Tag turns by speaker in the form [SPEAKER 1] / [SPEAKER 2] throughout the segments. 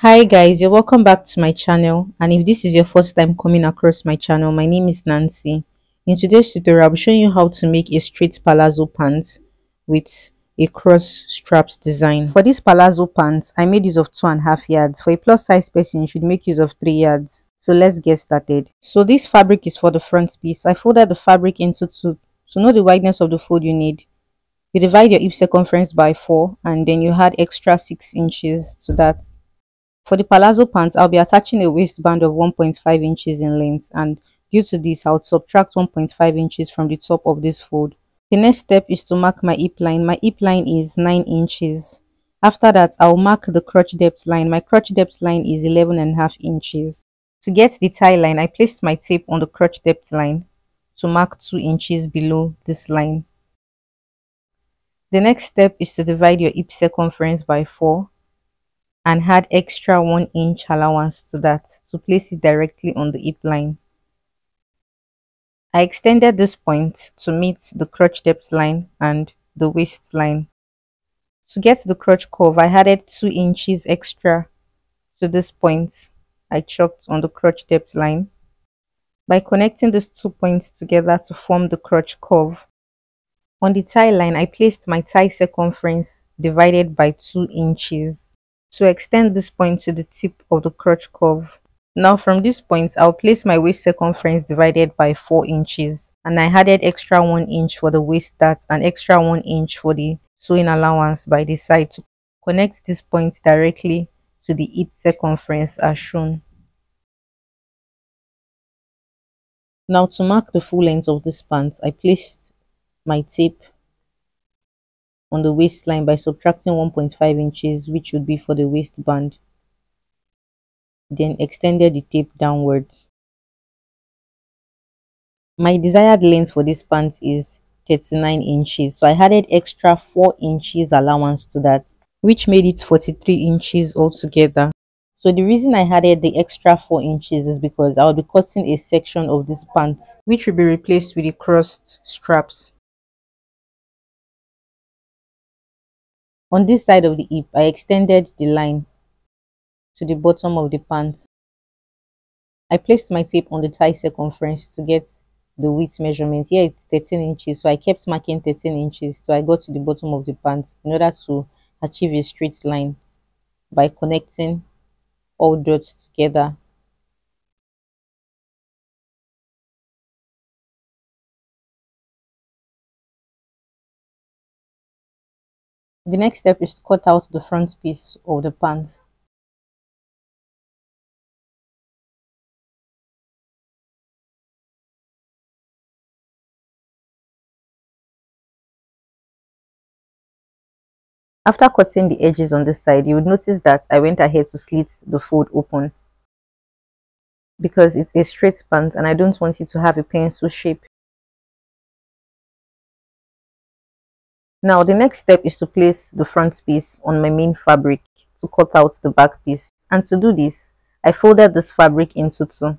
[SPEAKER 1] Hi guys, you're welcome back to my channel, and if this is your first time coming across my channel, my name is Nancy. In today's tutorial, I'll be showing you how to make a straight palazzo pant with a cross straps design. For this palazzo pants, I made use of 2.5 yards. For a plus size person, you should make use of 3 yards. So let's get started. So this fabric is for the front piece. I folded the fabric into two. To know the wideness of the fold you need, you divide your hip circumference by 4 and then you add extra 6 inches to that. For the palazzo pants, I'll be attaching a waistband of 1.5 inches in length, and due to this, I'll subtract 1.5 inches from the top of this fold. The next step is to mark my hip line. My hip line is 9 inches. After that, I'll mark the crotch depth line. My crotch depth line is 11.5 inches. To get the tie line, I placed my tape on the crotch depth line to mark 2 inches below this line. The next step is to divide your hip circumference by 4 and add extra 1 inch allowance to that to place it directly on the hip line. I extended this point to meet the crotch depth line and the waist line. To get the crotch curve, I added 2 inches extra to this point I chalked on the crotch depth line by connecting these 2 points together to form the crotch curve. On the tie line, I placed my tie circumference divided by 2 inches to extend this point to the tip of the crotch curve. Now from this point, I'll place my waist circumference divided by 4 inches, and I added extra 1 inch for the waist dart and extra 1 inch for the sewing allowance by the side to connect this point directly to the hip circumference as shown. Now to mark the full length of this pants, I placed my tape on the waistline by subtracting 1.5 inches, which would be for the waistband, then extended the tape downwards. My desired length for this pants is 39 inches, so I added extra 4 inches allowance to that, which made it 43 inches altogether. So the reason I added the extra 4 inches is because I'll be cutting a section of this pants, which will be replaced with the crossed straps. On this side of the hip, I extended the line to the bottom of the pants. I placed my tape on the tie circumference to get the width measurement. Here it's 13 inches, so I kept marking 13 inches till I got to the bottom of the pants in order to achieve a straight line by connecting all dots together. The next step is to cut out the front piece of the pants. After cutting the edges on this side, you would notice that I went ahead to slit the fold open because it's a straight pant and I don't want it to have a pencil shape. Now the next step is to place the front piece on my main fabric to cut out the back piece, and to do this, I folded this fabric into two.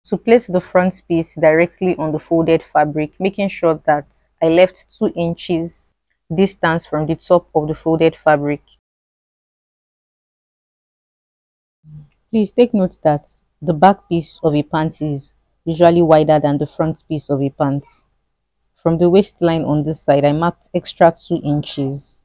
[SPEAKER 1] To place the front piece directly on the folded fabric, making sure that I left 2 inches distance from the top of the folded fabric. Please take note that the back piece of a pant is usually wider than the front piece of a pant. From the waistline on this side, I marked extra 2 inches.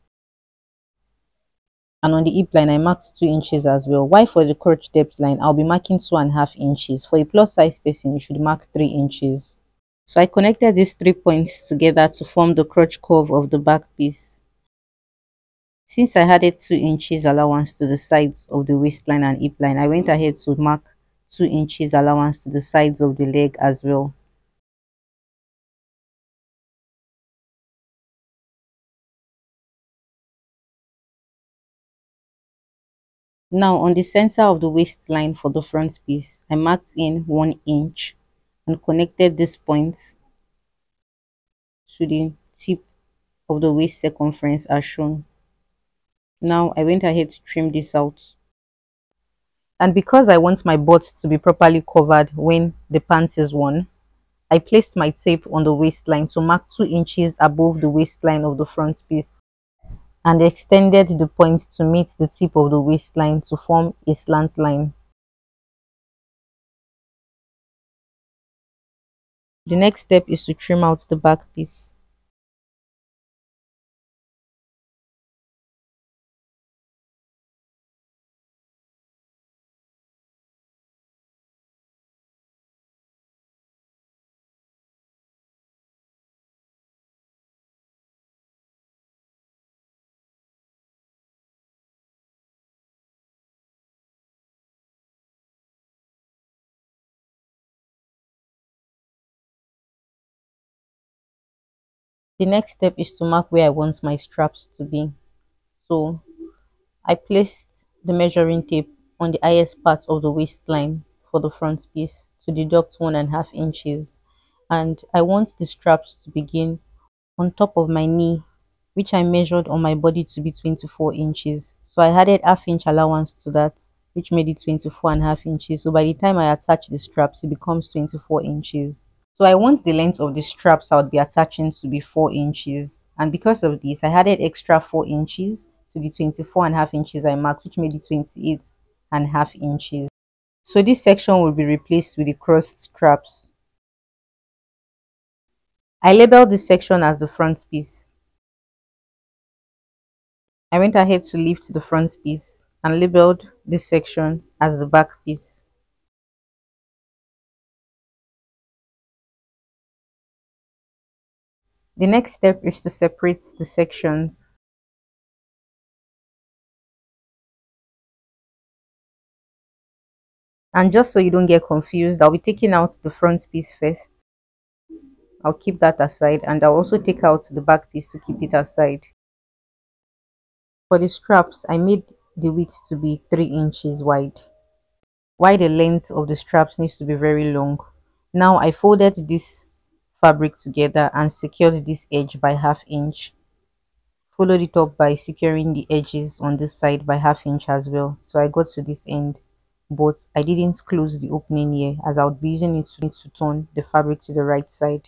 [SPEAKER 1] And on the hip line, I marked 2 inches as well. While for the crotch depth line, I'll be marking 2.5 inches. For a plus size person, you should mark 3 inches. So I connected these 3 points together to form the crotch curve of the back piece. Since I added 2 inches allowance to the sides of the waistline and hip line, I went ahead to mark 2 inches allowance to the sides of the leg as well. Now on the center of the waistline for the front piece, I marked in 1 inch and connected this point to the tip of the waist circumference as shown. Now I went ahead to trim this out. And because I want my butt to be properly covered when the pants is worn, I placed my tape on the waistline to mark 2 inches above the waistline of the front piece. and extended the point to meet the tip of the waistline to form a slant line. The next step is to trim out the back piece. The next step is to mark where I want my straps to be. So I placed the measuring tape on the highest part of the waistline for the front piece to deduct 1.5 inches, and I want the straps to begin on top of my knee, which I measured on my body to be 24 inches. So I added half-inch allowance to that, which made it 24.5 inches. So by the time I attach the straps, it becomes 24 inches. So I want the length of the straps I would be attaching to be 4 inches. And because of this, I added extra 4 inches to the 24.5 inches I marked, which made it 28.5 inches. So this section will be replaced with the crossed straps. I labeled this section as the front piece. I went ahead to lift the front piece and labeled this section as the back piece. The next step is to separate the sections. And just so you don't get confused, I'll be taking out the front piece first. I'll keep that aside, and I'll also take out the back piece to keep it aside. For the straps, I made the width to be 3 inches wide, while the length of the straps needs to be very long. Now I folded this fabric together and secured this edge by ½ inch. Followed it up by securing the edges on this side by ½ inch as well. So I got to this end, but I didn't close the opening here as I would be using it to turn the fabric to the right side.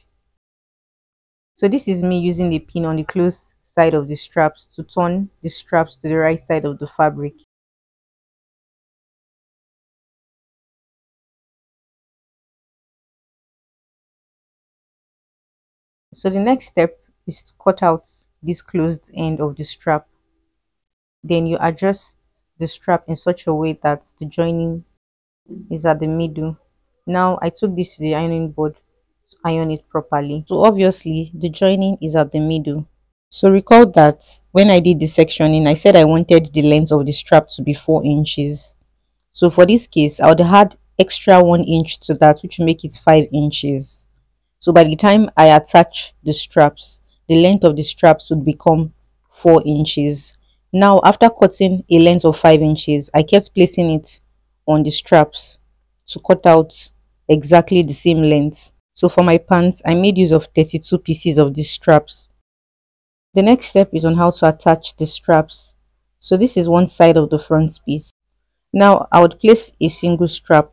[SPEAKER 1] So this is me using the pin on the closed side of the straps to turn the straps to the right side of the fabric. So the next step is to cut out this closed end of the strap. Then you adjust the strap in such a way that the joining is at the middle. Now I took this to the ironing board to iron it properly. So obviously the joining is at the middle. So recall that when I did the sectioning, I said I wanted the length of the strap to be 4 inches. So for this case, I would add extra 1 inch to that, which will make it 5 inches. So by the time I attach the straps, the length of the straps would become 4 inches. Now, after cutting a length of 5 inches, I kept placing it on the straps to cut out exactly the same length. So for my pants, I made use of 32 pieces of these straps. The next step is on how to attach the straps. So this is one side of the front piece. Now I would place a single strap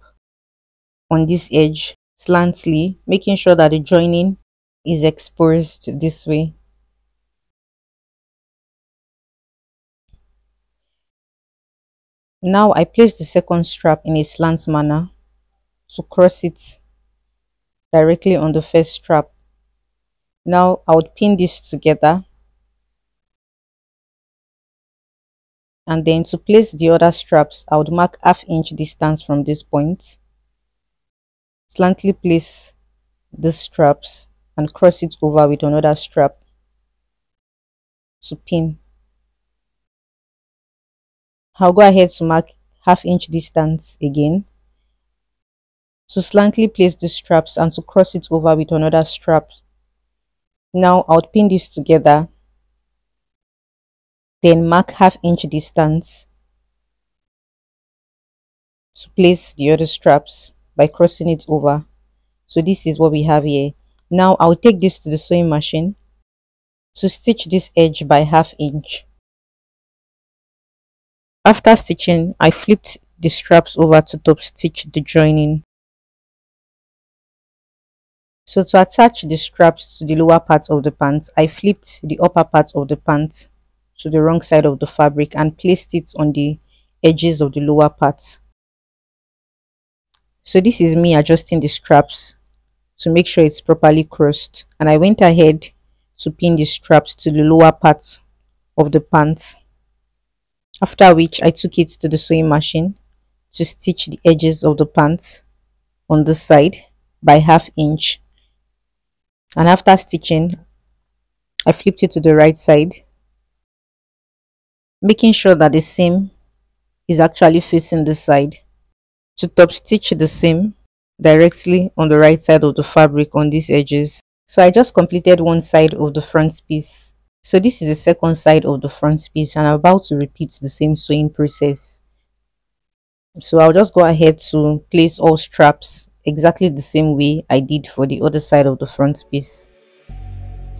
[SPEAKER 1] on this edge slantly, making sure that the joining is exposed this way. Now I place the second strap in a slant manner to cross it directly on the first strap. Now I would pin this together, and then to place the other straps, I would mark ½ inch distance from this point, slantly place the straps and cross it over with another strap to pin. I'll go ahead to mark ½ inch distance again to slantly place the straps and to cross it over with another strap. Now I'll pin this together, then mark ½ inch distance to place the other straps by crossing it over. So this is what we have here. Now I'll take this to the sewing machine to stitch this edge by ½ inch. After stitching, I flipped the straps over to top stitch the joining. So to attach the straps to the lower part of the pants, I flipped the upper part of the pants to the wrong side of the fabric and placed it on the edges of the lower part. So this is me adjusting the straps to make sure it's properly crossed, and I went ahead to pin the straps to the lower part of the pants, after which I took it to the sewing machine to stitch the edges of the pants on this side by ½ inch, and after stitching I flipped it to the right side, making sure that the seam is actually facing this side, to top stitch the seam directly on the right side of the fabric on these edges. So I just completed one side of the front piece. So this is the second side of the front piece, and I'm about to repeat the same sewing process. So I'll just go ahead to place all straps exactly the same way I did for the other side of the front piece.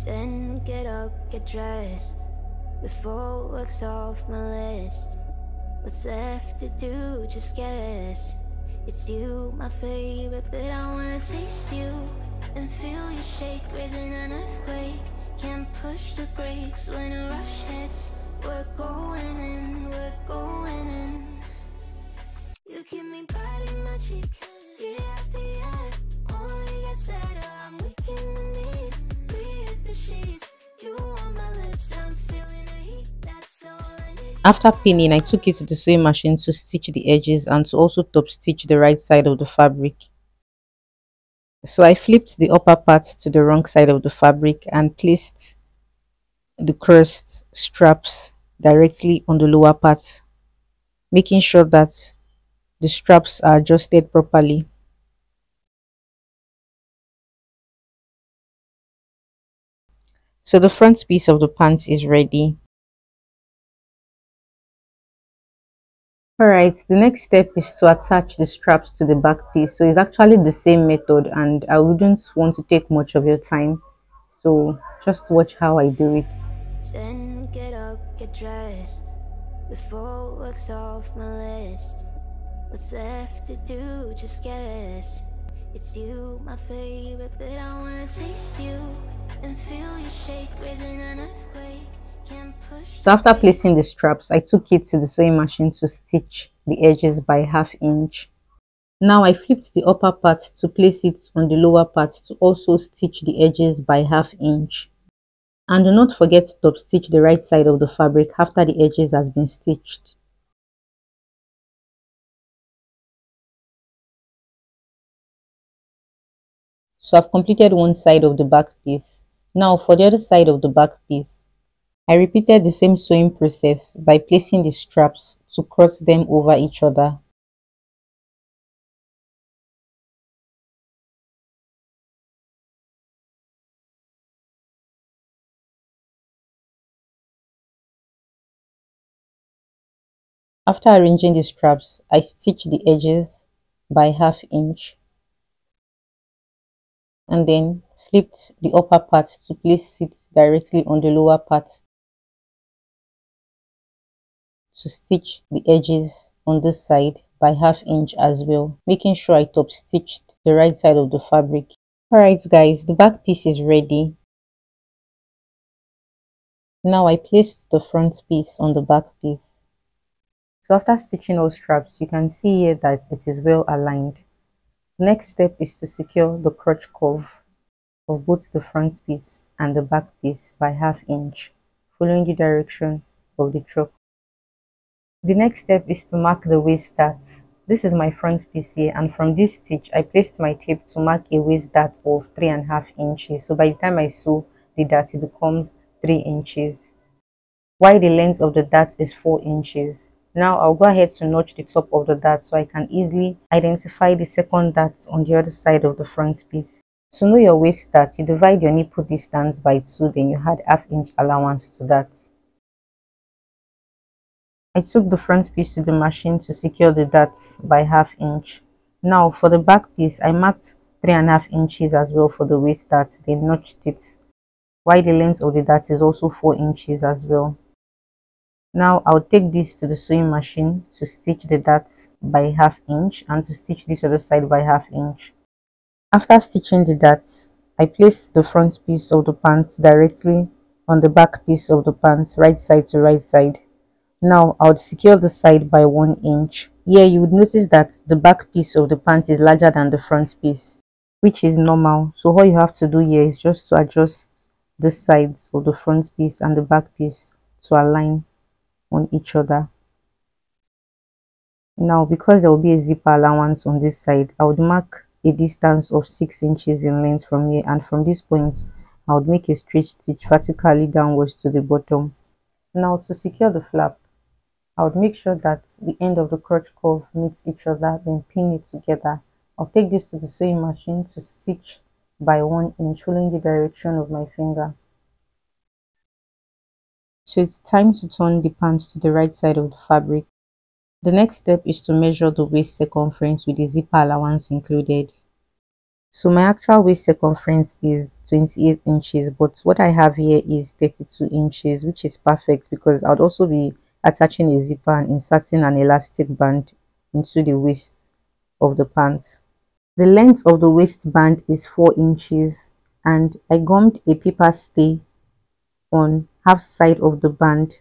[SPEAKER 2] Then get up, get dressed, before work's off my list. What's left to do, just guess. It's you, my favorite, but I wanna taste you and feel you shake, raising an earthquake. Can't push the brakes when a rush hits. We're going in, we're going in. You keep me biting my cheek, year after year. Only gets better, I'm weak in the knees. We hit the sheets, you on my lips, I'm feeling the heat, that's all I need.
[SPEAKER 1] After pinning, I took it to the sewing machine to stitch the edges and to also top stitch the right side of the fabric. So I flipped the upper part to the wrong side of the fabric and placed the crossed straps directly on the lower part, making sure that the straps are adjusted properly. So the front piece of the pants is ready. Alright, the next step is to attach the straps to the back piece. So it's actually the same method, and I wouldn't want to take much of your time. So just watch how I do it.
[SPEAKER 2] Then get up, get dressed, before work's off my list. What's left to do, just guess. It's you, my favorite, but I wanna taste you and feel you shake, raising an earthquake. Can't push.
[SPEAKER 1] So after placing the straps, I took it to the sewing machine to stitch the edges by ½ inch. Now I flipped the upper part to place it on the lower part to also stitch the edges by ½ inch. And do not forget to top stitch the right side of the fabric after the edges has been stitched. So I've completed one side of the back piece. Now for the other side of the back piece, I repeated the same sewing process by placing the straps to cross them over each other. After arranging the straps, I stitched the edges by ½ inch and then flipped the upper part to place it directly on the lower part to stitch the edges on this side by ½ inch as well, making sure I top stitched the right side of the fabric. Alright guys, the back piece is ready. Now I placed the front piece on the back piece. So after stitching all straps, you can see here that it is well aligned. The next step is to secure the crotch curve of both the front piece and the back piece by ½ inch, following the direction of the chalk. The next step is to mark the waist dart. This is my front piece here, and from this stitch I placed my tape to mark a waist dart of 3½ inches. So by the time I sew the dart, it becomes 3 inches, while the length of the dart is 4 inches. Now I'll go ahead to notch the top of the dart so I can easily identify the second dart on the other side of the front piece. To know your waist dart, you divide your nipple distance by 2, then you add ½ inch allowance to that. I took the front piece to the machine to secure the dart by ½ inch. Now for the back piece, I marked 3½ inches as well for the waist dart, then notched it, while the length of the dart is also 4 inches as well. Now I'll take this to the sewing machine to stitch the dart by ½ inch and to stitch this other side by ½ inch. After stitching the dart, I placed the front piece of the pants directly on the back piece of the pants, right side to right side. Now I would secure the side by 1 inch. Here you would notice that the back piece of the pant is larger than the front piece, which is normal. So all you have to do here is just to adjust the sides of the front piece and the back piece to align on each other. Now, because there will be a zipper allowance on this side, I would mark a distance of 6 inches in length from here, and from this point I would make a straight stitch vertically downwards to the bottom. Now, to secure the flap, I would make sure that the end of the crotch curve meets each other, then pin it together. I'll take this to the sewing machine to stitch by 1 inch, following the direction of my finger. So it's time to turn the pants to the right side of the fabric. The next step is to measure the waist circumference with the zipper allowance included. So my actual waist circumference is 28 inches, but what I have here is 32 inches, which is perfect because I would also be attaching a zipper and inserting an elastic band into the waist of the pants. The length of the waistband is 4 inches, and I gummed a paper stay on half side of the band,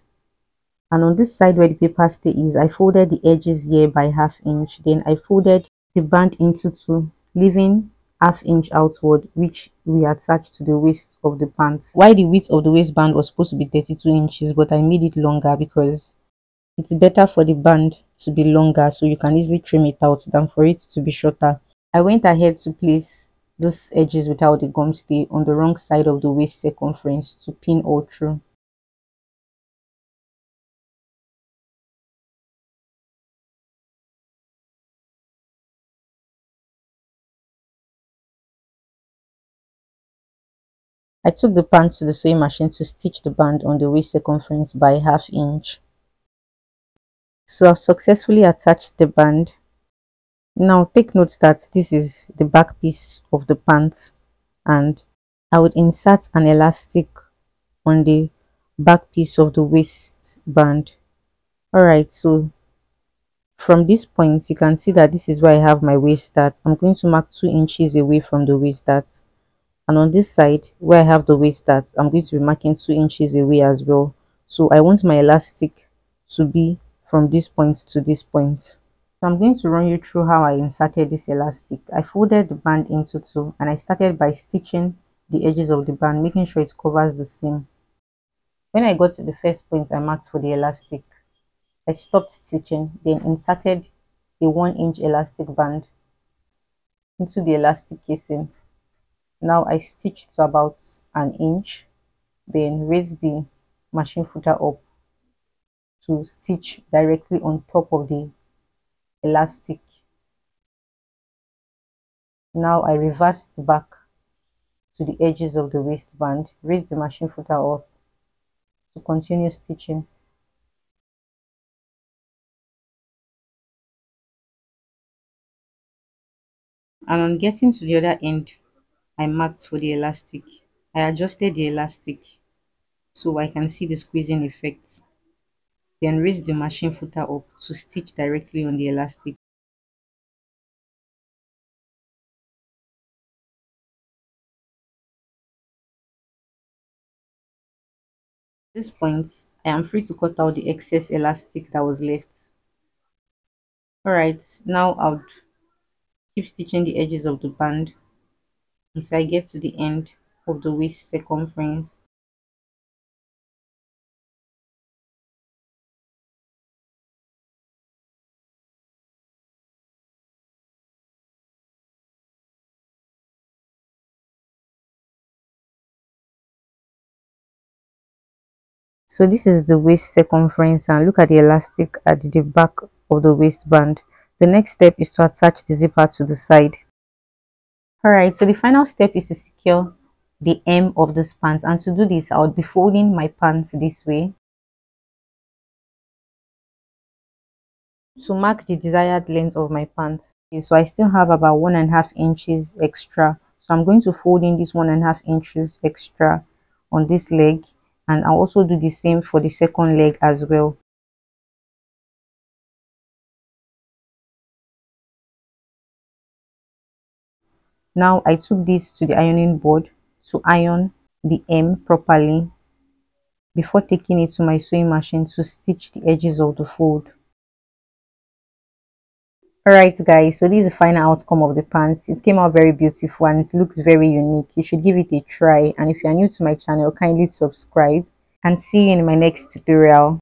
[SPEAKER 1] and on this side where the paper stay is, I folded the edges here by ½ inch. Then I folded the band into two, leaving ½ inch outward, which we attached to the waist of the pants. Why the width of the waistband was supposed to be 32 inches, but I made it longer because it's better for the band to be longer, so you can easily trim it out than for it to be shorter. I went ahead to place those edges without the gum stay on the wrong side of the waist circumference to pin all through. I took the pants to the sewing machine to stitch the band on the waist circumference by ½ inch. So I've successfully attached the band. Now take note that this is the back piece of the pants, and I would insert an elastic on the back piece of the waistband. Alright, so from this point you can see that this is where I have my waist start. I'm going to mark 2 inches away from the waist start, and on this side where I have the waist start, I'm going to be marking 2 inches away as well. So I want my elastic to be from this point to this point. So I'm going to run you through how I inserted this elastic. I folded the band into two, and I started by stitching the edges of the band, making sure it covers the seam. When I got to the first point I marked for the elastic, I stopped stitching, then inserted a 1 inch elastic band into the elastic casing. Now I stitched to about an inch, then raised the machine footer up to stitch directly on top of the elastic. Now I reversed back to the edges of the waistband, raised the machine footer up to continue stitching. And on getting to the other end, I marked for the elastic. I adjusted the elastic so I can see the squeezing effect. Then raise the machine footer up to stitch directly on the elastic. At this point, I am free to cut out the excess elastic that was left. Alright, now I'll keep stitching the edges of the band until I get to the end of the waist circumference. So this is the waist circumference, and look at the elastic at the back of the waistband. The next step is to attach the zipper to the side. Alright, so the final step is to secure the hem of this pants, and to do this I would be folding my pants this way to mark the desired length of my pants. Okay, so I still have about 1.5 inches extra, so I'm going to fold in this 1.5 inches extra on this leg, and I'll also do the same for the second leg as well. Now I took this to the ironing board to iron the hem properly. before taking it to my sewing machine to stitch the edges of the fold. Alright guys, so this is the final outcome of the pants. It came out very beautiful and it looks very unique. You should give it a try, and if you are new to my channel, kindly subscribe and see you in my next tutorial.